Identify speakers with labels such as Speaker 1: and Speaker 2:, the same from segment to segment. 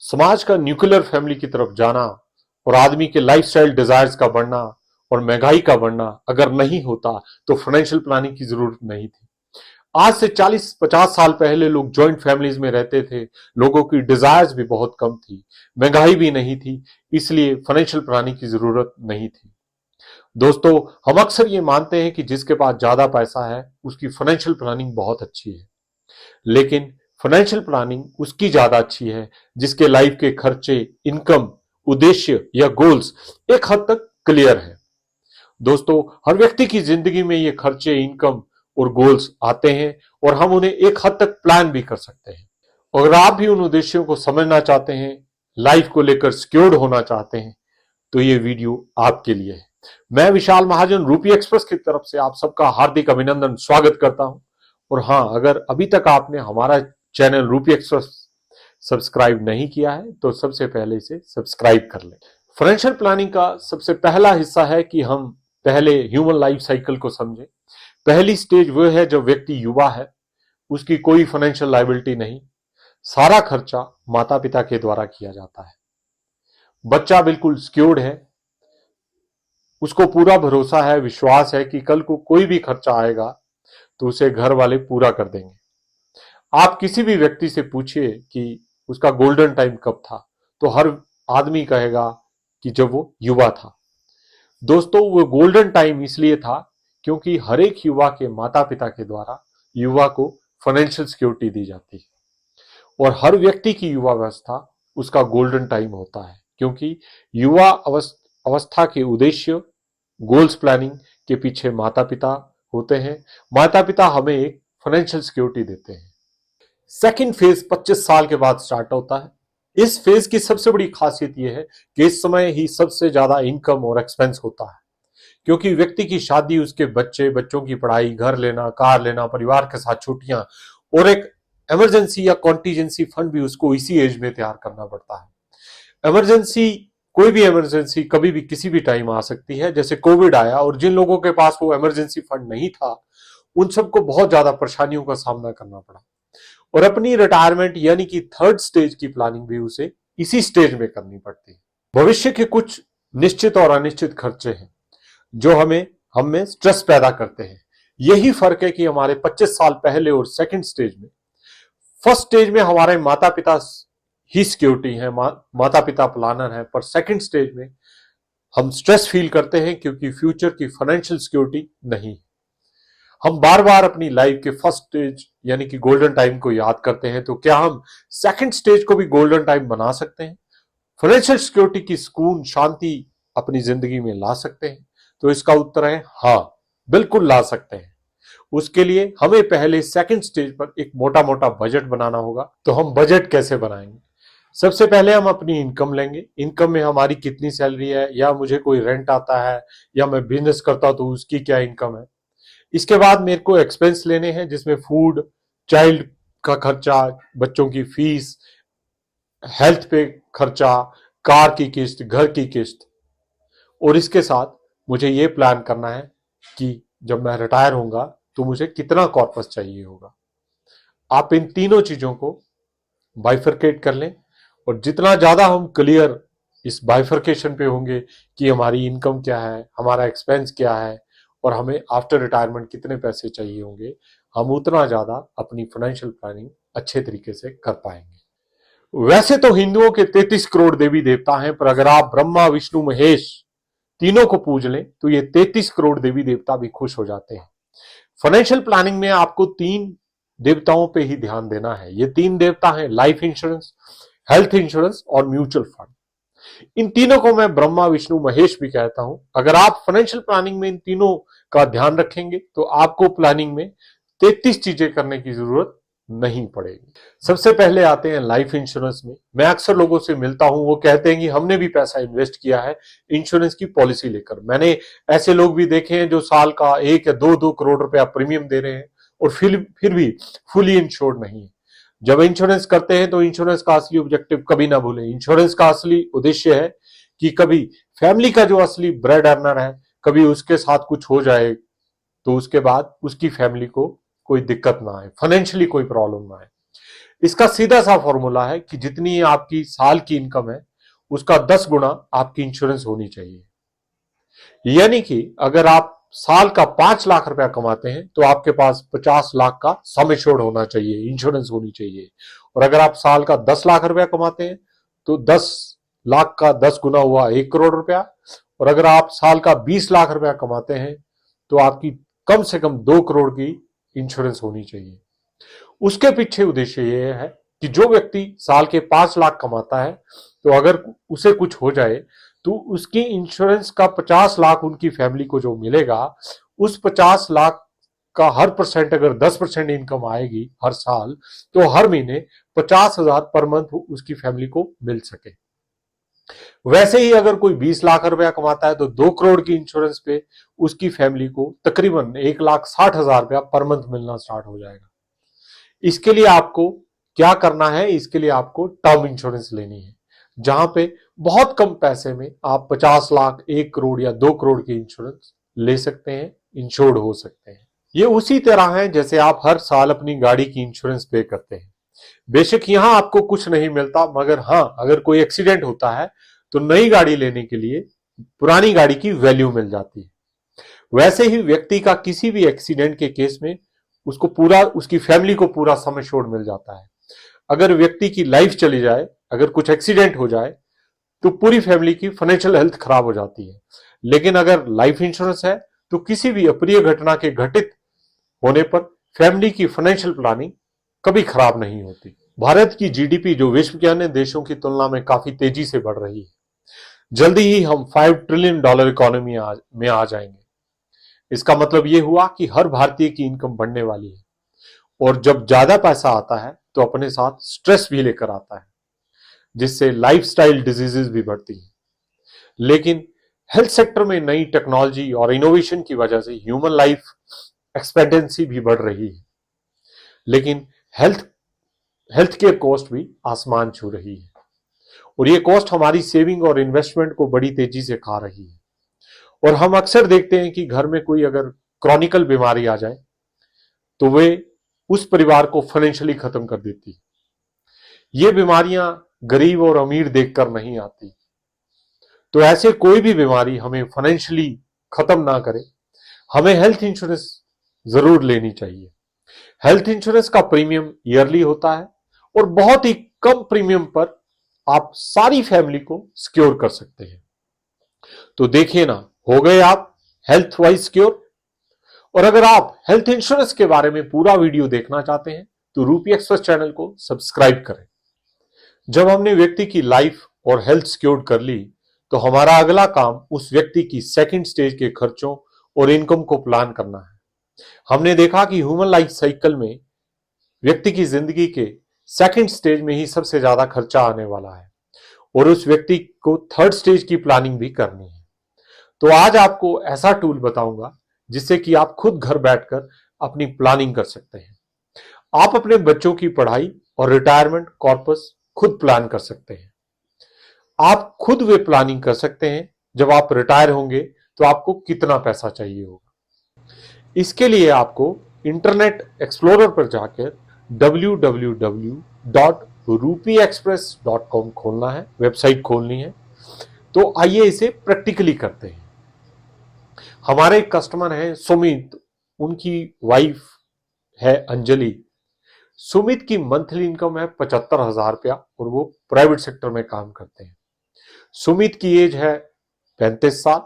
Speaker 1: समाज का nuclear family की तरफ जाना और आदमी के लाइफस्टाइल डिजायर्स का बढ़ना और महंगाई का बढ़ना अगर नहीं होता तो फाइनेंशियल प्लानिंग की जरूरत नहीं थी। आज से 40-50 साल पहले लोग जॉइंट फैमिलीज में रहते थे, लोगों की डिजायर्स भी बहुत कम थी, महंगाई भी नहीं थी, इसलिए फाइनेंशियल प्लानिंग की जरूरत नहीं थी। दोस्तों, हम अक्सर ये मानते हैं कि जिसके पास ज्यादा पैसा है उसकी फाइनेंशियल प्लानिंग बहुत अच्छी है, लेकिन फाइनेंशियल प्लानिंग उसकी ज्यादा अच्छी है जिसके लाइफ के खर्चे, इनकम, उद्देश्य या गोल्स एक हद तक क्लियर है। दोस्तों, हर व्यक्ति की जिंदगी में ये खर्चे, इनकम और गोल्स आते हैं और हम उन्हें एक हद तक प्लान भी कर सकते हैं। अगर आप भी उन उद्देश्यों को समझना चाहते हैं, लाइफ को लेकर सिक्योर्ड होना चाहते हैं, तो ये वीडियो आपके लिए है। मैं विशाल महाजन रूपी एक्सप्रेस की तरफ से आप सबका हार्दिक अभिनंदन, स्वागत करता हूं। और हां, अगर अभी तक आपने हमारा चैनल रूपी एक्सप्रेस सब्सक्राइब नहीं किया है तो सबसे पहले इसे सब्सक्राइब कर लें। फाइनेंशियल प्लानिंग का सबसे पहला हिस्सा है कि हम पहले ह्यूमन लाइफ साइकिल को समझें। पहली स्टेज वो है जब व्यक्ति युवा है, उसकी कोई फाइनेंशियल लायबिलिटी नहीं, सारा खर्चा माता पिता के द्वारा किया जाता है। बच्चा बिल्कुल सिक्योर्ड है, उसको पूरा भरोसा है, विश्वास है कि कल को कोई भी खर्चा आएगा तो उसे घर वाले पूरा कर देंगे। आप किसी भी व्यक्ति से पूछिए कि उसका गोल्डन टाइम कब था, तो हर आदमी कहेगा कि जब वो युवा था। दोस्तों, वो गोल्डन टाइम इसलिए था क्योंकि हर एक युवा के माता पिता के द्वारा युवा को फाइनेंशियल सिक्योरिटी दी जाती है और हर व्यक्ति की युवा अवस्था उसका गोल्डन टाइम होता है, क्योंकि युवा अवस्था के उद्देश्य, गोल्स प्लानिंग के पीछे माता पिता होते हैं। माता पिता हमें एक फाइनेंशियल सिक्योरिटी देते हैं। सेकंड फेज 25 साल के बाद स्टार्ट होता है। इस फेज की सबसे बड़ी खासियत यह है कि इस समय ही सबसे ज्यादा इनकम और एक्सपेंस होता है, क्योंकि व्यक्ति की शादी, उसके बच्चे, बच्चों की पढ़ाई, घर लेना, कार लेना, परिवार के साथ छुट्टियां और एक इमरजेंसी या कॉन्टीजेंसी फंड भी उसको इसी एज में तैयार करना पड़ता है। इमरजेंसी, कोई भी इमरजेंसी कभी भी किसी भी टाइम आ सकती है, जैसे कोविड आया और जिन लोगों के पास वो इमरजेंसी फंड नहीं था उन सबको बहुत ज्यादा परेशानियों का सामना करना पड़ा। और अपनी रिटायरमेंट यानी कि थर्ड स्टेज की प्लानिंग भी उसे इसी स्टेज में करनी पड़ती है। भविष्य के कुछ निश्चित और अनिश्चित खर्चे हैं जो हम में स्ट्रेस पैदा करते हैं। यही फर्क है कि हमारे 25 साल पहले और सेकंड स्टेज में, फर्स्ट स्टेज में हमारे माता पिता ही सिक्योरिटी है, माता पिता प्लानर है, पर सेकंड स्टेज में हम स्ट्रेस फील करते हैं क्योंकि फ्यूचर की फाइनेंशियल सिक्योरिटी नहीं। हम बार बार अपनी लाइफ के फर्स्ट स्टेज यानी कि गोल्डन टाइम को याद करते हैं, तो क्या हम सेकंड स्टेज को भी गोल्डन टाइम बना सकते हैं? फाइनेंशियल सिक्योरिटी की सुकून, शांति अपनी जिंदगी में ला सकते हैं? तो इसका उत्तर है हाँ, बिल्कुल ला सकते हैं। उसके लिए हमें पहले सेकंड स्टेज पर एक मोटा मोटा बजट बनाना होगा। तो हम बजट कैसे बनाएंगे? सबसे पहले हम अपनी इनकम लेंगे। इनकम में हमारी कितनी सैलरी है, या मुझे कोई रेंट आता है, या मैं बिजनेस करता हूं तो उसकी क्या इनकम है। इसके बाद मेरे को एक्सपेंस लेने हैं, जिसमें फूड, चाइल्ड का खर्चा, बच्चों की फीस, हेल्थ पे खर्चा, कार की किस्त, घर की किस्त। और इसके साथ मुझे ये प्लान करना है कि जब मैं रिटायर होऊंगा तो मुझे कितना कॉर्पस चाहिए होगा। आप इन तीनों चीजों को बाइफरकेट कर लें, और जितना ज्यादा हम क्लियर इस बाइफरकेशन पे होंगे कि हमारी इनकम क्या है, हमारा एक्सपेंस क्या है और हमें आफ्टर रिटायरमेंट कितने पैसे चाहिए होंगे, हम उतना ज्यादा अपनी फाइनेंशियल प्लानिंग अच्छे तरीके से कर पाएंगे। वैसे तो हिंदुओं के 33 करोड़ देवी देवता हैं, पर अगर आप ब्रह्मा, विष्णु, महेश तीनों को पूज लें तो ये 33 करोड़ देवी देवता भी खुश हो जाते हैं। फाइनेंशियल प्लानिंग में आपको 3 देवताओं पे ही ध्यान देना है। ये 3 देवता हैं लाइफ इंश्योरेंस, हेल्थ इंश्योरेंस और म्यूचुअल फंड। इन तीनों को मैं ब्रह्मा, विष्णु, महेश भी कहता हूं। अगर आप फाइनेंशियल प्लानिंग में इन तीनों का ध्यान रखेंगे तो आपको प्लानिंग में 33 चीजें करने की जरूरत नहीं पड़ेगी। सबसे पहले आते हैं लाइफ इंश्योरेंस में। मैं अक्सर लोगों से मिलता हूं, वो कहते हैं कि हमने भी पैसा इन्वेस्ट किया है इंश्योरेंस की पॉलिसी लेकर। मैंने ऐसे लोग भी देखे हैं जो साल का 1 या 2 करोड़ रुपया प्रीमियम दे रहे हैं और फिर भी फुली इंश्योर्ड नहीं है। जब इंश्योरेंस करते हैं तो इंश्योरेंस का असली ऑब्जेक्टिव कभी ना भूलें। इंश्योरेंस का असली उद्देश्य है कि कभी फैमिली का जो असली ब्रेड अर्नर है, कभी उसके साथ कुछ हो जाए तो उसके बाद उसकी फैमिली को कोई दिक्कत ना आए, फाइनेंशियली कोई प्रॉब्लम ना आए। इसका सीधा सा फॉर्मूला है कि जितनी आपकी साल की इनकम है उसका 10 गुना आपकी इंश्योरेंस होनी चाहिए। यानी कि अगर आप साल का 5 लाख रुपया कमाते हैं तो आपके पास 50 लाख का सम एश्योर्ड होना चाहिए, इंश्योरेंस होनी चाहिए। और अगर आप साल का 10 लाख रुपया कमाते हैं तो 10 लाख का 10 गुना हुआ 1 करोड़ रुपया। और अगर आप साल का 20 लाख रुपया कमाते हैं तो आपकी कम से कम 2 करोड़ की इंश्योरेंस होनी चाहिए। उसके पीछे उद्देश्य यह है कि जो व्यक्ति साल के 5 लाख कमाता है तो अगर उसे कुछ हो जाए तो उसकी इंश्योरेंस का 50 लाख उनकी फैमिली को जो मिलेगा, उस 50 लाख का हर परसेंट अगर 10% इनकम आएगी हर साल, तो हर महीने 50,000 पर मंथ उसकी फैमिली को मिल सके। वैसे ही अगर कोई 20 लाख रुपया कमाता है तो 2 करोड़ की इंश्योरेंस पे उसकी फैमिली को तकरीबन 1,60,000 रुपया पर मंथ मिलना स्टार्ट हो जाएगा। इसके लिए आपको क्या करना है? इसके लिए आपको टर्म इंश्योरेंस लेनी है, जहां पे बहुत कम पैसे में आप 50 लाख, 1 करोड़ या 2 करोड़ की इंश्योरेंस ले सकते हैं, इंश्योर्ड हो सकते हैं। ये उसी तरह है जैसे आप हर साल अपनी गाड़ी की इंश्योरेंस पे करते हैं। बेशक यहां आपको कुछ नहीं मिलता, मगर हां, अगर कोई एक्सीडेंट होता है तो नई गाड़ी लेने के लिए पुरानी गाड़ी की वैल्यू मिल जाती है। वैसे ही व्यक्ति का किसी भी एक्सीडेंट के केस में उसको पूरा, उसकी फैमिली को पूरा सम एश्योर्ड मिल जाता है। अगर व्यक्ति की लाइफ चली जाए, अगर कुछ एक्सीडेंट हो जाए तो पूरी फैमिली की फाइनेंशियल हेल्थ खराब हो जाती है। लेकिन अगर लाइफ इंश्योरेंस है तो किसी भी अप्रिय घटना के घटित होने पर फैमिली की फाइनेंशियल प्लानिंग कभी खराब नहीं होती। भारत की जीडीपी जो विश्व के अन्य देशों की तुलना में काफी तेजी से बढ़ रही है। जल्दी ही हम $5 ट्रिलियन इकोनॉमी में आ जाएंगे। इसका मतलब यह हुआ कि हर भारतीय की इनकम बढ़ने वाली है। और जब ज्यादा पैसा आता है तो अपने साथ स्ट्रेस भी लेकर आता है, जिससे लाइफस्टाइल डिजीजेस भी बढ़ती हैं। लेकिन हेल्थ सेक्टर में नई टेक्नोलॉजी और इनोवेशन की वजह से ह्यूमन लाइफ एक्सपेक्टेंसी भी बढ़ रही है। लेकिन हेल्थ केयर कॉस्ट भी आसमान छू रही है, और ये कॉस्ट हमारी सेविंग और इन्वेस्टमेंट को बड़ी तेजी से खा रही है। और हम अक्सर देखते हैं कि घर में कोई अगर क्रॉनिकल बीमारी आ जाए तो वे उस परिवार को फाइनेंशियली खत्म कर देती है। ये बीमारियां गरीब और अमीर देखकर नहीं आती। तो ऐसे कोई भी बीमारी हमें फाइनेंशियली खत्म ना करे, हमें हेल्थ इंश्योरेंस जरूर लेनी चाहिए। हेल्थ इंश्योरेंस का प्रीमियम ईयरली होता है और बहुत ही कम प्रीमियम पर आप सारी फैमिली को सिक्योर कर सकते हैं। तो देखिए ना, हो गए आप हेल्थ वाइज सिक्योर। और अगर आप हेल्थ इंश्योरेंस के बारे में पूरा वीडियो देखना चाहते हैं तो रूपी एक्सप्रेस चैनल को सब्सक्राइब करें। जब हमने व्यक्ति की लाइफ और हेल्थ सिक्योर कर ली तो हमारा अगला काम उस व्यक्ति की सेकंड स्टेज के खर्चों और इनकम को प्लान करना है। हमने देखा कि ह्यूमन लाइफ साइकिल में व्यक्ति की जिंदगी के सेकंड स्टेज में ही सबसे ज्यादा खर्चा आने वाला है, और उस व्यक्ति को थर्ड स्टेज की प्लानिंग भी करनी है। तो आज आपको ऐसा टूल बताऊंगा जिससे कि आप खुद घर बैठकर अपनी प्लानिंग कर सकते हैं। आप अपने बच्चों की पढ़ाई और रिटायरमेंट कॉर्पस खुद प्लान कर सकते हैं। आप खुद वे प्लानिंग कर सकते हैं जब आप रिटायर होंगे तो आपको कितना पैसा चाहिए होगा। इसके लिए आपको इंटरनेट एक्सप्लोरर पर जाकर www.rupeeexpress.com खोलना है, वेबसाइट खोलनी है। तो आइए इसे प्रैक्टिकली करते हैं। हमारे कस्टमर हैं सुमित, उनकी वाइफ है अंजलि। सुमित की मंथली इनकम है 75,000 रुपया और वो प्राइवेट सेक्टर में काम करते हैं। सुमित की एज है 35 साल।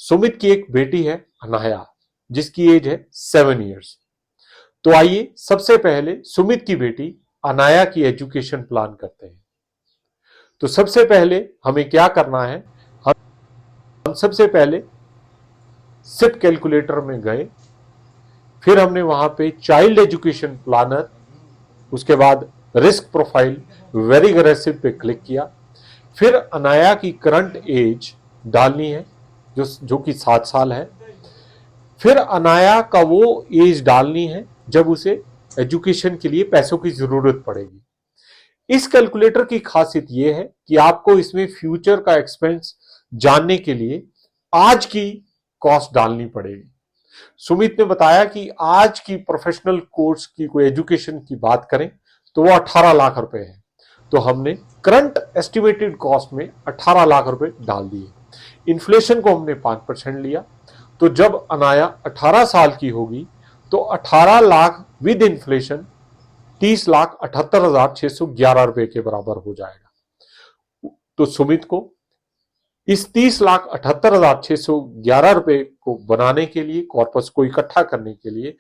Speaker 1: सुमित की एक बेटी है अनाया, जिसकी एज है 7 इयर्स। तो आइए सबसे पहले सुमित की बेटी अनाया की एजुकेशन प्लान करते हैं। तो सबसे पहले हमें क्या करना है, हम सबसे पहले सिप कैलकुलेटर में गए, फिर हमने वहां पे चाइल्ड एजुकेशन प्लानर, उसके बाद रिस्क प्रोफाइल वेरी अग्रेसिव पे क्लिक किया। फिर अनाया की करंट एज डालनी है जो कि 7 साल है। फिर अनाया का वो एज डालनी है जब उसे एजुकेशन के लिए पैसों की जरूरत पड़ेगी। इस कैलकुलेटर की खासियत यह है कि आपको इसमें फ्यूचर का एक्सपेंस जानने के लिए आज की कॉस्ट डालनी पड़ेगी। सुमित ने बताया कि आज की प्रोफेशनल कोर्स की कोई एजुकेशन की बात करें तो वो 18 लाख रुपए है। तो हमने करंट एस्टिमेटेड कॉस्ट में 18 लाख रुपए डाल दिए। इन्फ्लेशन को हमने 5% लिया, तो जब अनाया 18 साल की होगी तो 18 लाख विद इन्फ्लेशन 30,78,611 रुपए के बराबर हो जाएगा। तो सुमित को इस 30,78,611 रुपए को बनाने के लिए, कॉर्पस को इकट्ठा करने के लिए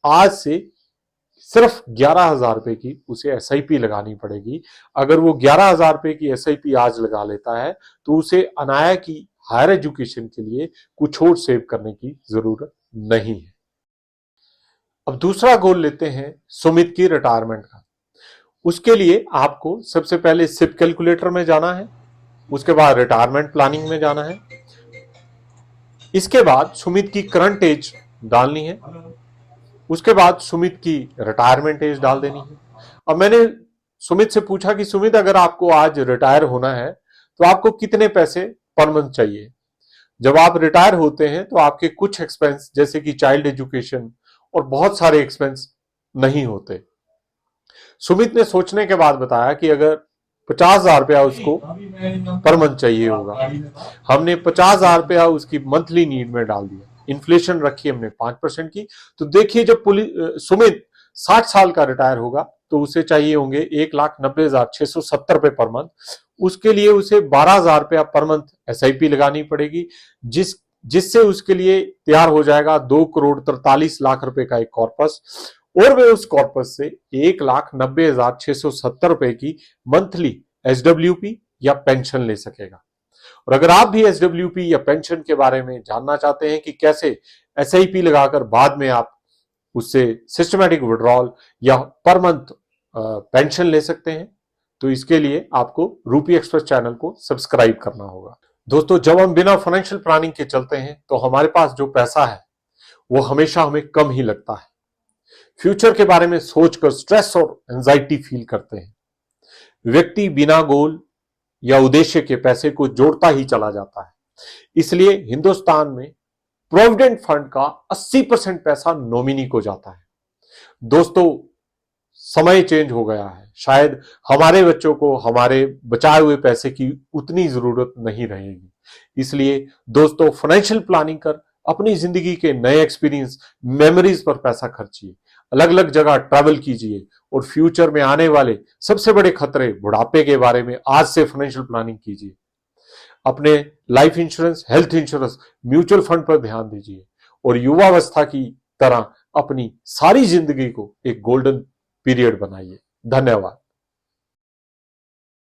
Speaker 1: आज से सिर्फ 11,000 रुपए की उसे एसआईपी लगानी पड़ेगी। अगर वो 11,000 रुपए की एसआईपी आज लगा लेता है तो उसे अनाया की हायर एजुकेशन के लिए कुछ और सेव करने की जरूरत नहीं है। अब दूसरा गोल लेते हैं सुमित की रिटायरमेंट का। उसके लिए आपको सबसे पहले सिप कैलकुलेटर में जाना है, उसके बाद रिटायरमेंट प्लानिंग में जाना है, इसके बाद सुमित की करंट एज डालनी है, उसके बाद सुमित की रिटायरमेंट एज डाल देनी है। अब मैंने सुमित से पूछा कि सुमित, अगर आपको आज रिटायर होना है तो आपको कितने पैसे पर मंथ चाहिए। जब आप रिटायर होते हैं तो आपके कुछ एक्सपेंस जैसे कि चाइल्ड एजुकेशन और बहुत सारे एक्सपेंस नहीं होते। सुमित ने सोचने के बाद बताया कि अगर 50,000 रुपया उसको पर मंथ चाहिए होगा, हमने 50,000 रुपया उसकी मंथली नीड में डाल दिया। इन्फ्लेशन रखी हमने 5% की। तो देखिए जब सुमित 60 साल का रिटायर होगा तो उसे चाहिए होंगे 1,90,670 रुपए पर मंथ। उसके लिए उसे 12,000 रुपया पर मंथ एसआईपी लगानी पड़ेगी, जिससे उसके लिए तैयार हो जाएगा 2,43,00,000 रुपए का एक कॉर्पस, और वे उस कॉर्पस से 1,90,670 रुपए की मंथली एसडब्ल्यूपी या पेंशन ले सकेगा। और अगर आप भी एसडब्ल्यूपी या पेंशन के बारे में जानना चाहते हैं कि कैसे एसआईपी लगाकर बाद में आप उससे सिस्टमैटिक विड्रॉल या पर मंथ पेंशन ले सकते हैं, तो इसके लिए आपको रूपी एक्सप्रेस चैनल को सब्सक्राइब करना होगा। दोस्तों, जब हम बिना फाइनेंशियल प्लानिंग के चलते हैं तो हमारे पास जो पैसा है वो हमेशा हमें कम ही लगता है। फ्यूचर के बारे में सोचकर स्ट्रेस और एंजाइटी फील करते हैं। व्यक्ति बिना गोल या उद्देश्य के पैसे को जोड़ता ही चला जाता है। इसलिए हिंदुस्तान में प्रोविडेंट फंड का 80% पैसा नॉमिनी को जाता है। दोस्तों, समय चेंज हो गया है। शायद हमारे बच्चों को हमारे बचाए हुए पैसे की उतनी जरूरत नहीं रहेगी। इसलिए दोस्तों, फाइनेंशियल प्लानिंग कर अपनी जिंदगी के नए एक्सपीरियंस, मेमोरीज पर पैसा खर्चिए, अलग अलग जगह ट्रैवल कीजिए और फ्यूचर में आने वाले सबसे बड़े खतरे बुढ़ापे के बारे में आज से फाइनेंशियल प्लानिंग कीजिए। अपने life insurance, health insurance, mutual fund पर ध्यान दीजिए और युवावस्था की तरह अपनी सारी जिंदगी को एक गोल्डन पीरियड बनाइए। धन्यवाद।